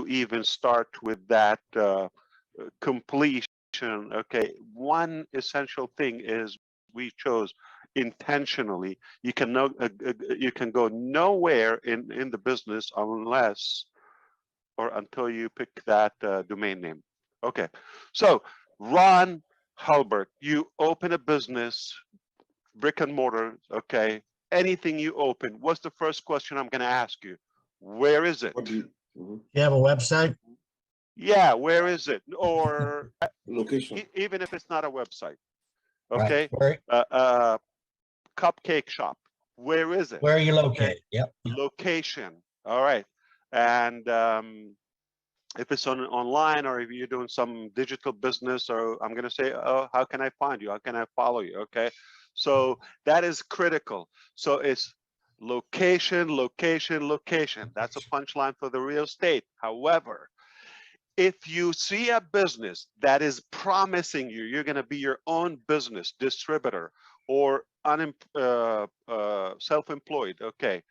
to even start with that completion. Okay, one essential thing is we chose intentionally. You can go nowhere in the business unless or until you pick that domain name. Okay, so Ron Halbert, you open a business, brick and mortar, okay, anything you open, what's the first question I'm going to ask you? Where is it? You have a website? Yeah, where is it? Or Location. even if it's not a website, okay? Right. Cupcake shop, where is it? Where are you located? Okay. Yep. Location, all right. And if it's online, or if you're doing some digital business, or I'm going to say, oh, how can I find you? How can I follow you? Okay, so that is critical. So it's location, location, location. That's a punchline for the real estate. However, if you see a business that is promising you're going to be your own business distributor or self-employed, okay,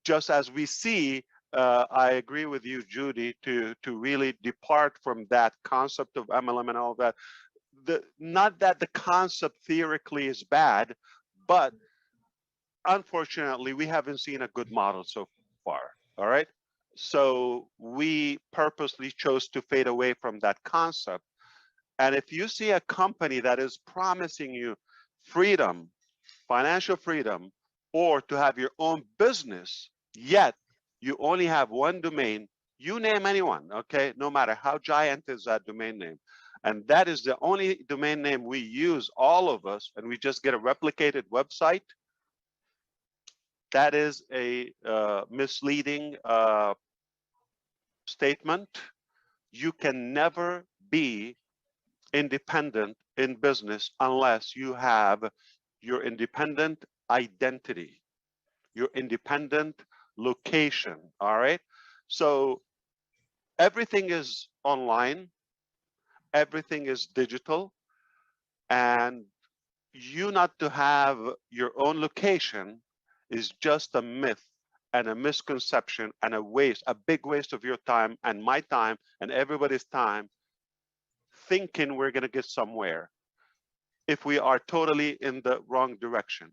just as we see, I agree with you, Judy, to really depart from that concept of MLM and all that. Not that the concept theoretically is bad, but unfortunately, we haven't seen a good model so far. All right. So we purposely chose to fade away from that concept. And if you see a company that is promising you freedom, financial freedom, or to have your own business, yet you only have one domain, you name anyone, okay? No matter how giant is that domain name. And that is the only domain name we use, all of us, and we just get a replicated website. That is a misleading statement. You can never be independent in business unless you have your independent identity, your independent location. All right. So everything is online, everything is digital, and you not to have your own location is just a myth and a misconception and a waste, a big waste of your time and my time and everybody's time, thinking we're going to get somewhere if we are totally in the wrong direction.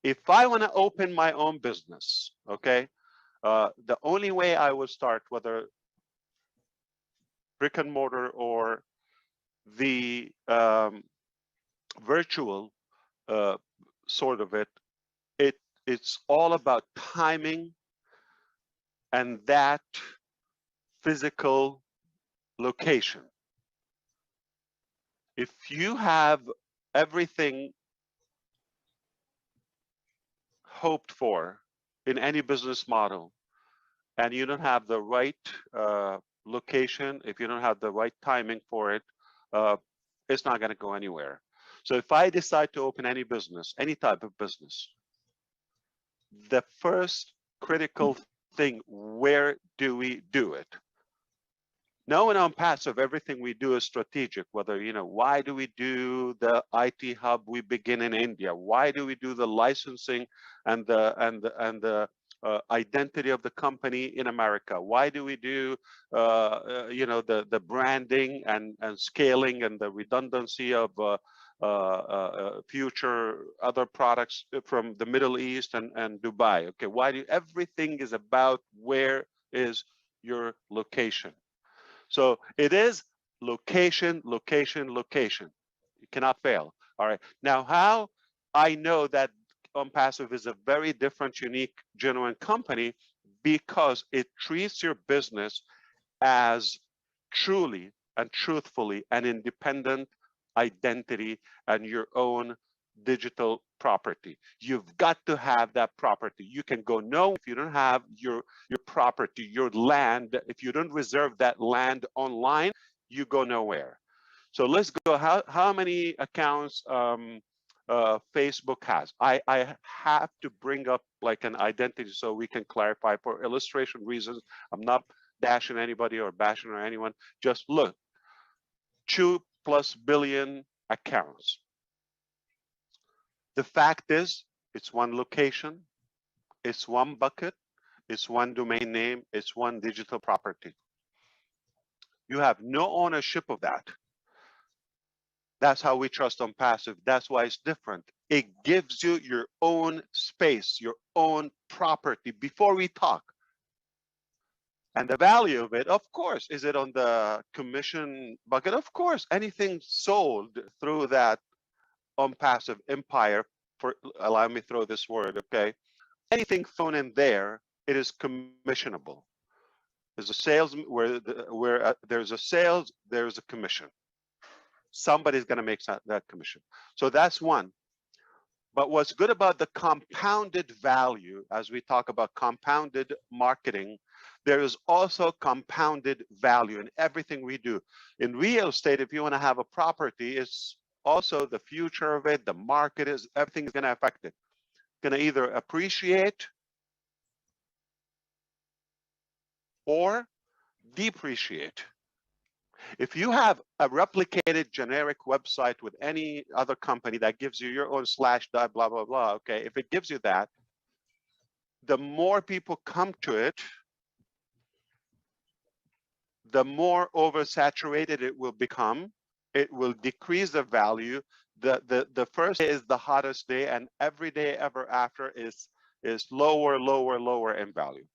If I want to open my own business, okay, the only way I would start, whether brick and mortar or the virtual sort of it's all about timing and that physical location. If you have everything hoped for in any business model and you don't have the right location, if you don't have the right timing for it, it's not going to go anywhere. So if I decide to open any business, any type of business, the first critical thing, where do we do it? No one on passive, everything we do is strategic. Whether, why do we do the IT hub? We begin in India. Why do we do the licensing and the identity of the company in America? Why do we do the branding and scaling and the redundancy of future other products from the Middle East and Dubai? Okay, why do everything is about where is your location? So it is location, location, location. You cannot fail. All right. Now, how I know that OnPassive is a very different, unique, genuine company, because it treats your business as truly and truthfully an independent identity and your own digital property. You've got to have that property. You can go no if you don't have your property, your land. If you don't reserve that land online, you go nowhere. So let's go. How many accounts Facebook has? I have to bring up like an identity so we can clarify for illustration reasons. I'm not dashing anybody or bashing or anyone. Just look, 2+ billion accounts. The fact is, it's one location, it's one bucket, it's one domain name, it's one digital property. You have no ownership of that. That's how we trust on passive. That's why it's different. It gives you your own space, your own property before we talk. And the value of it, of course, is it on the commission bucket? Of course, anything sold through that on passive empire, for allow me to throw this word, okay? Anything thrown in there, it is commissionable. There's a sales where there's a sales, there's a commission. Somebody's going to make that commission. So that's one. But what's good about the compounded value, as we talk about compounded marketing, there is also compounded value in everything we do. In real estate, if you want to have a property, it's also the future of it, the market is, everything is going to affect it. Going to either appreciate or depreciate. If you have a replicated generic website with any other company that gives you your own / blah, blah, blah, okay, if it gives you that, the more people come to it, the more oversaturated it will become. It will decrease the value. The first day is the hottest day, and every day ever after is lower, lower, lower in value.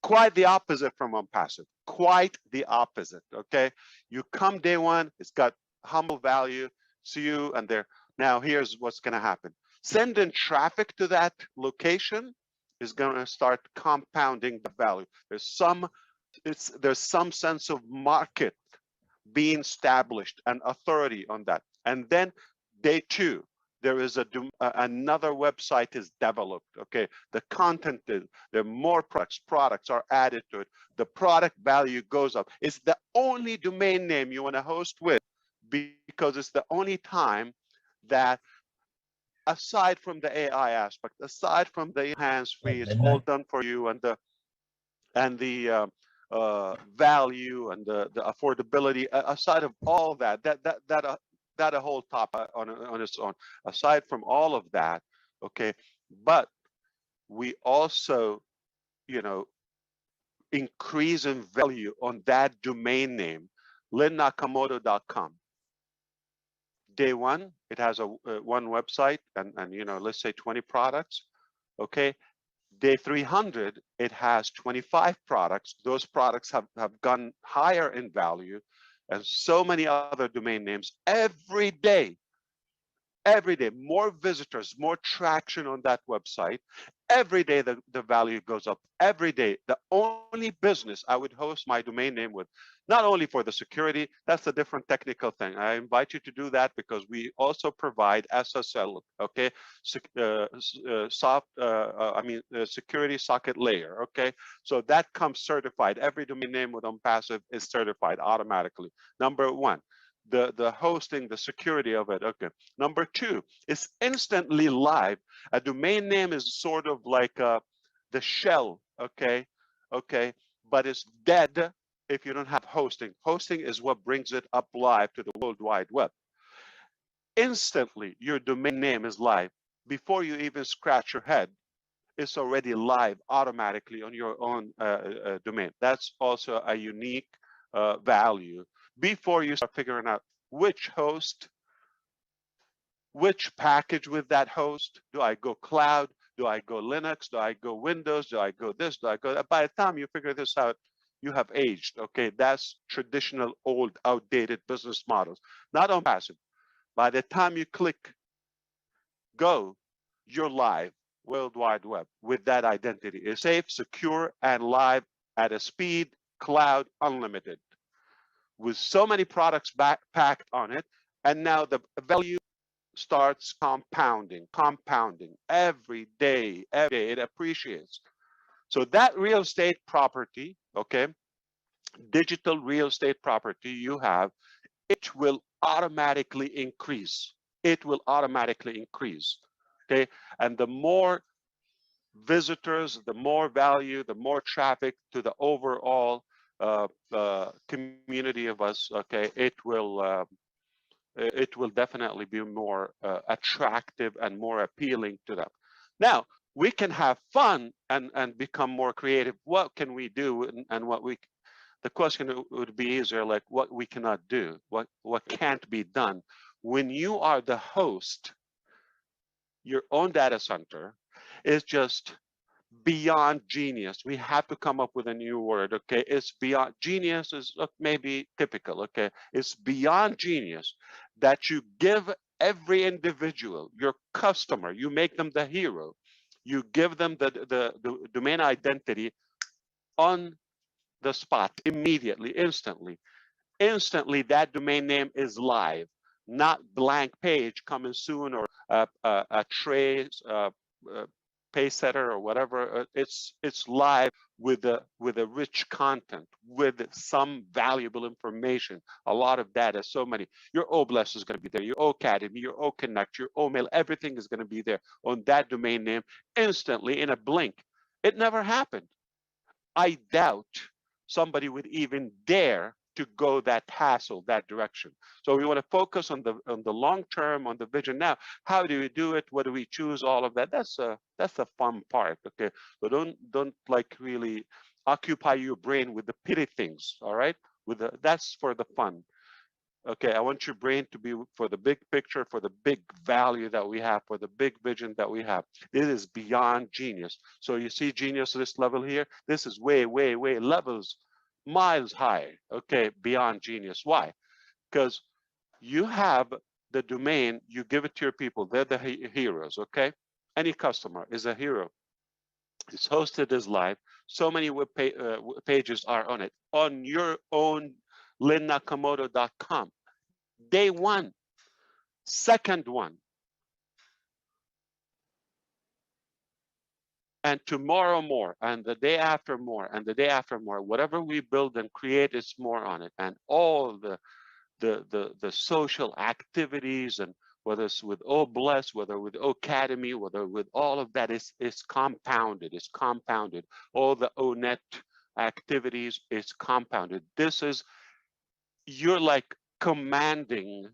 Quite the opposite from unpassive. Quite the opposite. Okay, you come day one, it's got humble value. See you, and there. Now here's what's going to happen. Sending traffic to that location is going to start compounding the value. There's some sense of market being established and authority on that. And then day two, there is another website is developed. Okay, the content is there are more products are added to it. The product value goes up. It's the only domain name you want to host with, because it's the only time that, aside from the AI aspect, aside from the hands-free, it's all done for you, and the value and the affordability. Aside of all that a whole top on its own. Aside from all of that, okay, but we also, increase in value on that domain name, linnakamoto.com. Day one, it has one website and let's say 20 products, okay. Day 300, it has 25 products. Those products have gone higher in value, and so many other domain names. Every day, more visitors, more traction on that website. Every day, the value goes up. Every day, the only business I would host my domain name with, not only for the security, that's a different technical thing. I invite you to do that because we also provide SSL, okay, security socket layer, okay. So that comes certified. Every domain name with unpassive is certified automatically. Number one. The hosting, the security of it, okay. Number two, it's instantly live. A domain name is sort of like the shell, okay, but it's dead if you don't have hosting. Hosting is what brings it up live to the World Wide Web. Instantly, your domain name is live. Before you even scratch your head, it's already live automatically on your own domain. That's also a unique value. Before you start figuring out which host, which package with that host, do I go cloud, do I go Linux, do I go Windows, do I go this, do I go that? By the time you figure this out, you have aged, okay? That's traditional, old, outdated business models, not on passive. By the time you click go, you're live, World Wide Web, with that identity. It's safe, secure, and live at a speed, cloud, unlimited, with so many products packed on it. And now the value starts compounding every day, it appreciates. So that real estate property, okay, digital real estate property you have, it will automatically increase. It will automatically increase, okay? And the more visitors, the more value, the more traffic to the overall community of us, okay, it will definitely be more attractive and more appealing to them. Now, we can have fun and become more creative. What can we do and what we the question would be easier, like what we cannot do, what can't be done. When you are the host, your own data center is just beyond genius. We have to come up with a new word, okay? It's beyond genius is maybe typical, okay? It's beyond genius that you give every individual, your customer, you make them the hero. You give them the domain identity on the spot, immediately, instantly. Instantly, that domain name is live, not blank page coming soon or a trace, pay setter or whatever. It's live with a rich content, with some valuable information, a lot of data, so many. Your OBLES is going to be there, your Academy, your OConnect, your OMail, everything is going to be there on that domain name instantly in a blink. It never happened. I doubt somebody would even dare to go that hassle, that direction. So we want to focus on the long term, on the vision. Now, how do we do it? What do we choose? All of that. That's the fun part. Okay. So don't like really occupy your brain with the pity things. All right. That's for the fun. Okay, I want your brain to be for the big picture, for the big value that we have, for the big vision that we have. It is beyond genius. So you see genius at this level here. This is way, way, way levels, miles high. Okay, beyond genius. Why? Because you have the domain, you give it to your people. They're the heroes. Okay, any customer is a hero. It's hosted as live. So many web pages are on it. On your own linnakamoto.com. Day one, second one. And tomorrow more, and the day after more, and the day after more. Whatever we build and create is more on it. And all the social activities, and whether it's with OBLES, whether with Academy, whether with all of that is compounded, it's compounded. All the ONET activities is compounded. This is, you're like commanding,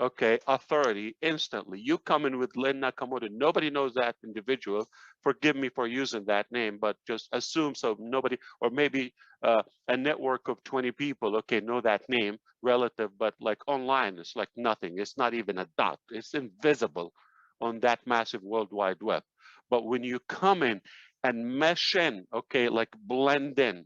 okay, authority instantly. You come in with Lynn Nakamoto. Nobody knows that individual. Forgive me for using that name, but just assume so nobody, or maybe a network of 20 people, okay, know that name relative, but like online, it's like nothing. It's not even a dot. It's invisible on that massive World Wide Web. But when you come in and mesh in, okay, like blend in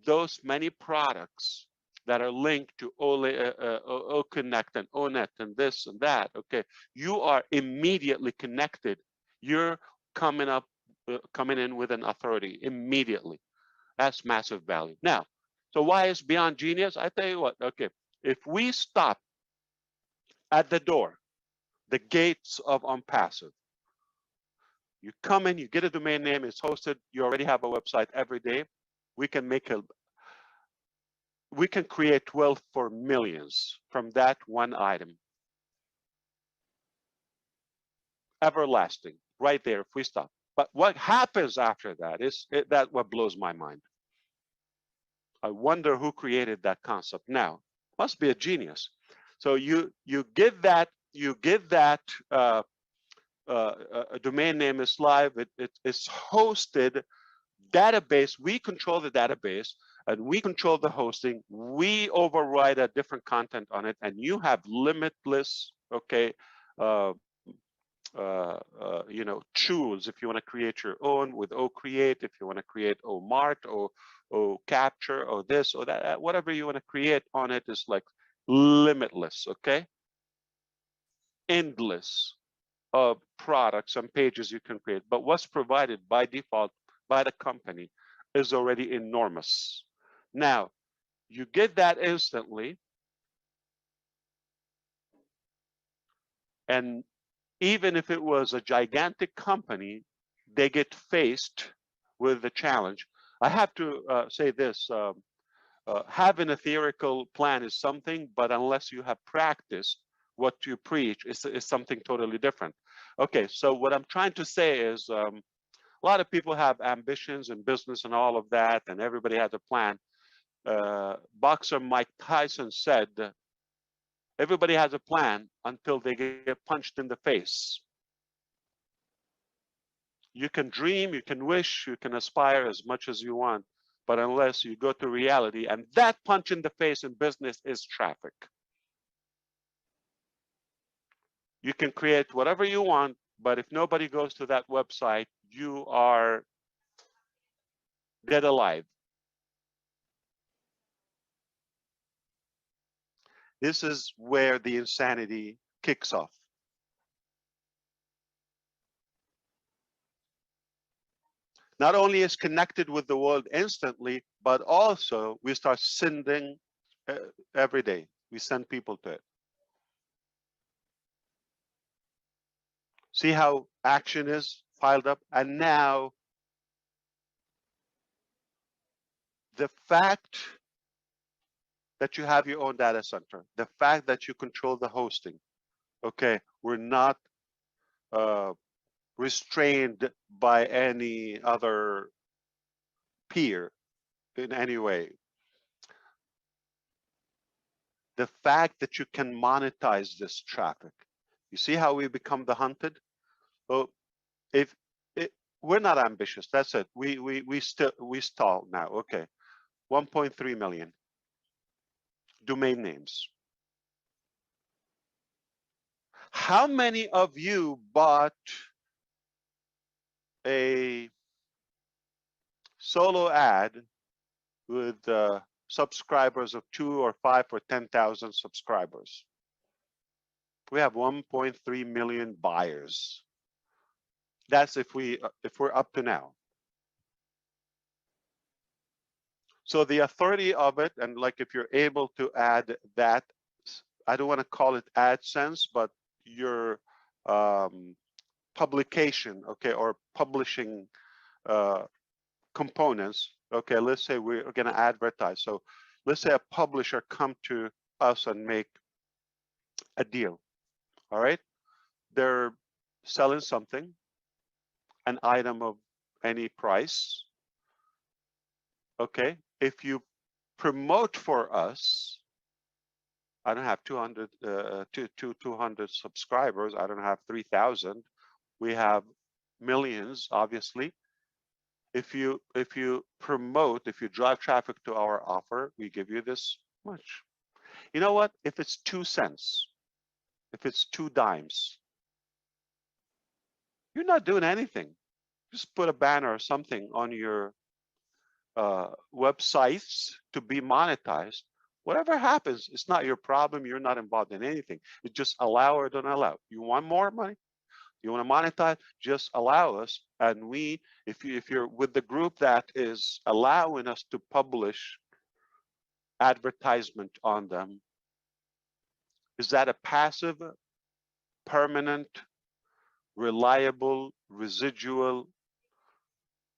those many products that are linked to Oconnect and ONET and this and that, okay, you are immediately connected. You're coming in with an authority immediately. That's massive value. Now, so why is beyond genius? I tell you what, okay, if we stop at the door, the gates of OnPassive, you come in, you get a domain name, it's hosted, you already have a website every day, we can create wealth for millions from that one item. Everlasting, right there if we stop. But what happens after that is that what blows my mind. I wonder who created that concept. Now, must be a genius. So you give that a domain name is live. It's hosted database. We control the database and we control the hosting. We override a different content on it, and you have limitless, okay, you know, choose if you want to create your own with OCreate, if you want to create OMart or OCapture or this or that, whatever you want to create on it is like limitless, okay? Endless of products and pages you can create. But what's provided by default by the company is already enormous. Now, you get that instantly. And even if it was a gigantic company, they get faced with the challenge. I have to say this, having a theoretical plan is something, but unless you have practiced what you preach, is something totally different. Okay, so what I'm trying to say is a lot of people have ambitions in business and all of that, and everybody has a plan. Boxer Mike Tyson said, everybody has a plan until they get punched in the face. You can dream, you can wish, you can aspire as much as you want, but unless you go to reality, and that punch in the face in business is traffic. You can create whatever you want, but if nobody goes to that website, you are dead alive. This is where the insanity kicks off. Not only is connected with the world instantly, but also we start sending every day. We send people to it. See how action is piled up? And now the fact that you have your own data center, the fact that you control the hosting, okay, we're not restrained by any other peer in any way. The fact that you can monetize this traffic. You see how we become the hunted? So if we're not ambitious, that's it. We stall now. Okay, 1.3 million domain names. How many of you bought a solo ad with subscribers of 2 or 5 or 10,000 subscribers? We have 1.3 million buyers. That's if we're up to now. So the authority of it, and like if you're able to add that, I don't want to call it AdSense, but your publication, okay, or publishing components. Okay, let's say we're going to advertise. So let's say a publisher come to us and make a deal. All right, they're selling something, an item of any price. Okay, if you promote for us, I don't have 200 subscribers. I don't have 3,000. We have millions, obviously. If you promote, if you drive traffic to our offer, we give you this much. You know what? If it's 2 cents, if it's 2 dimes, you're not doing anything. Just put a banner or something on your websites to be monetized. Whatever happens, it's not your problem. You're not involved in anything. It's just allow or don't allow. You want more money? You want to monetize? Just allow us. And we, if you're with the group that is allowing us to publish advertisement on them, is that a passive, permanent, reliable, residual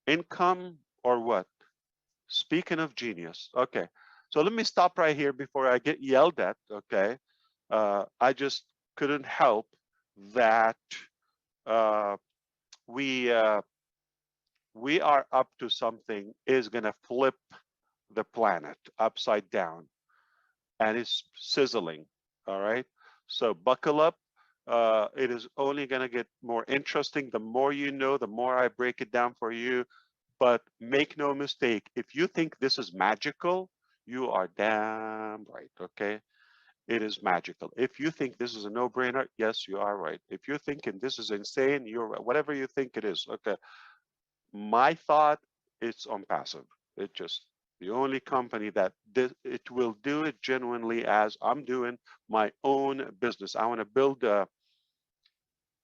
income or what? Speaking of genius, okay. So let me stop right here before I get yelled at, okay? I just couldn't help that we are up to something is gonna flip the planet upside down, and it's sizzling, all right? So buckle up. It is only gonna get more interesting. The more you know, the more I break it down for you. But make no mistake, if you think this is magical, you are damn right, okay? It is magical. If you think this is a no-brainer, yes, you are right. If you're thinking this is insane, you're right. Whatever you think it is, okay? My thought, it's on passive. It just, the only company that it will do it genuinely as I'm doing my own business. I want to build a,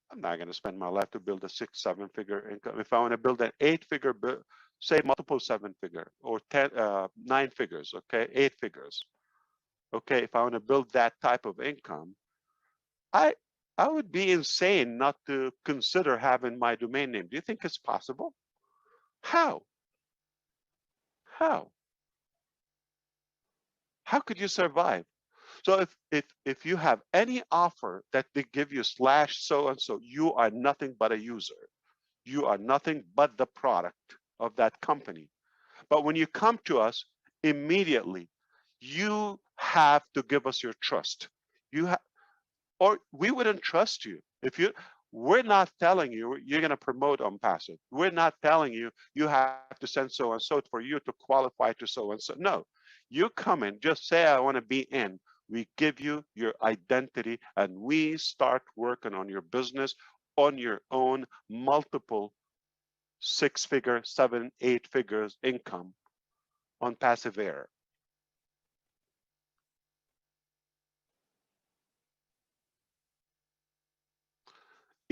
I'm not going to spend my life to build a 6-7 figure income. If I want to build an 8-figure, say multiple 7-figure or 9 figures, okay, 8 figures. Okay, if I want to build that type of income, I would be insane not to consider having my domain name. Do you think it's possible? How? How? How could you survive? So if you have any offer that they give you / so and so, you are nothing but a user. You are nothing but the product of that company. But when you come to us, immediately, you have to give us your trust. You have, or we wouldn't trust you. If you, We're not telling you you're going to promote on passive. We're not telling you you have to send so and so for you to qualify to so and so. No, you come in, just say I want to be in. We give you your identity and we start working on your business on your own, multiple 6-figure, 7, 8 figures income on passive air.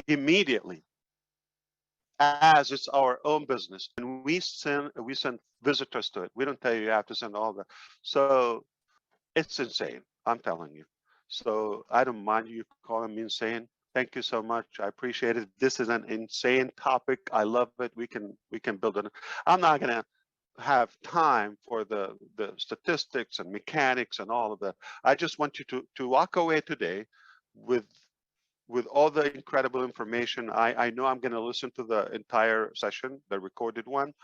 Immediately, as it's our own business, and we send visitors to it. We don't tell you you have to send all that. So it's insane, I'm telling you. So I don't mind you calling me insane. Thank you so much. I appreciate it. This is an insane topic. I love it. We can build it. I'm not gonna have time for the statistics and mechanics and all of that. I just want you to walk away today with all the incredible information. I know I'm going to listen to the entire session, the recorded one,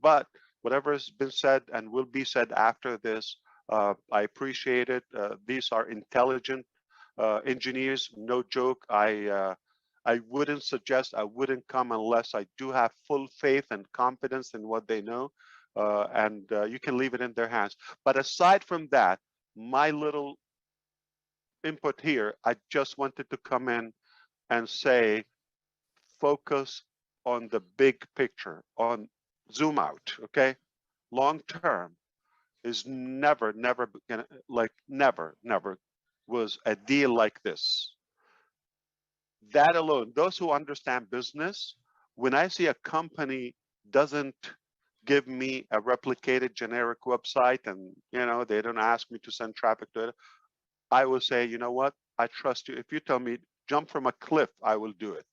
but whatever has been said and will be said after this, I appreciate it. These are intelligent engineers, no joke. I wouldn't suggest, I wouldn't come unless I do have full faith and confidence in what they know, and you can leave it in their hands. But aside from that, my little input here, I just wanted to come in and say, focus on the big picture, on zoom out, okay? Long term is never gonna, like never was a deal like this. That alone, those who understand business, when I see a company doesn't give me a replicated generic website and they don't ask me to send traffic to it, I will say, you know what? I trust you. If you tell me jump from a cliff, I will do it.